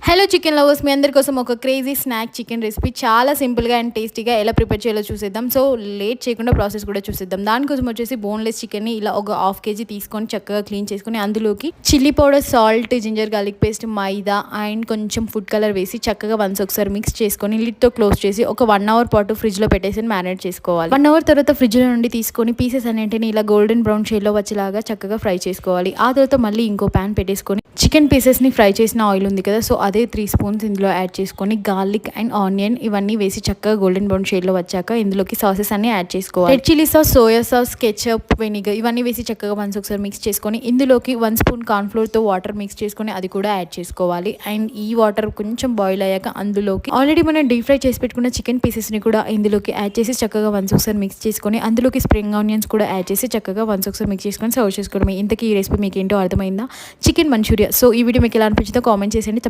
Hello chicken lovers, మీ అందరి కోసం ఒక క్రేజీ స్నాక్ చికెన్ రెసిపీ చాలా సింపుల్గా అండ్ టేస్టీగా ఎలా ప్రిపేర్ చేయాలో చూసేద్దాం. సో లేట్ చేయకుండా ప్రాసెస్ కూడా చూసేద్దాం. దానికోసం వచ్చేసి బోన్లెస్ చికెన్ని ఇలా ఒక హాఫ్ కేజీ తీసుకొని చక్కగా క్లీన్ చేసుకొని అందులోకి chilli powder, salt, ginger garlic paste, maida and కొంచెం ఫుడ్ కలర్ వేసి చక్కగా వన్స్ ఒకసారి మిక్స్ చేసుకొని లిడ్తో క్లోజ్ చేసి ఒక 1 అవర్ పాటు ఫ్రిడ్జ్లో పెట్టేసి మ్యారినేట్ చేసుకోవాలి. 1 అవర్ తర్వాత ఫ్రిడ్జ్లో నుండి తీసుకొని పీసెస్ అన్నింటిని ఇలా గోల్డెన్ బ్రౌన్ షేడ్లో వచ్చేలాగా చక్కగా ఫ్రై చేసుకోవాలి. ఆ తర్వాత మళ్ళీ ఇంకో ప్యాన్ పెట్టేసుకొని చికెన్ పీసెస్ని ఫ్రై చేసిన ఆయిల్ ఉంది కదా, సో అదే 3 స్పూన్స్ ఇందులో యాడ్ చేసుకొని గార్లిక్ అండ్ ఆనియన్ ఇవన్నీ వేసి చక్కగా గోల్డెన్ బ్రౌన్ షేడ్లో వచ్చాక ఇందులోకి సాసెస్ అన్ని యాడ్ చేసుకోవాలి. Red chilli sauce, soya sauce, ketchup, vinegar ఇవన్నీ వేసి చక్కగా వన్స్ ఒకసారి మిక్స్ చేసుకొని ఇందులోకి 1 స్పూన్ కార్న్ఫ్లోర్తో వాటర్ మిక్స్ చేసుకొని అది కూడా యాడ్ చేసుకోవాలి. అండ్ ఈ వాటర్ కొంచెం బాయిల్ అయ్యాక అందులోకి ఆల్రెడీ మనం డీప్ ఫ్రై చేసి పెట్టుకున్న చికెన్ పీసెస్ని కూడా ఇందులోకి యాడ్ చేసి చక్కగా వన్స్ ఒకసారి మిక్స్ చేసుకొని అందులోకి స్ప్రింగ్ ఆనియన్స్ కూడా యాడ్ చేసి చక్కగా వన్స్ ఒకసారి మిక్స్ చేసుకొని సర్వ్ చేసుకోవడమే. ఇంతకీ ఈ రెసిపీ మీకు ఏంటో అర్థమైందా? Chicken manchuria. సో ఈ వీడియో మీకు ఎలా అనిపించిందో కామెంట్ చేసేయండి.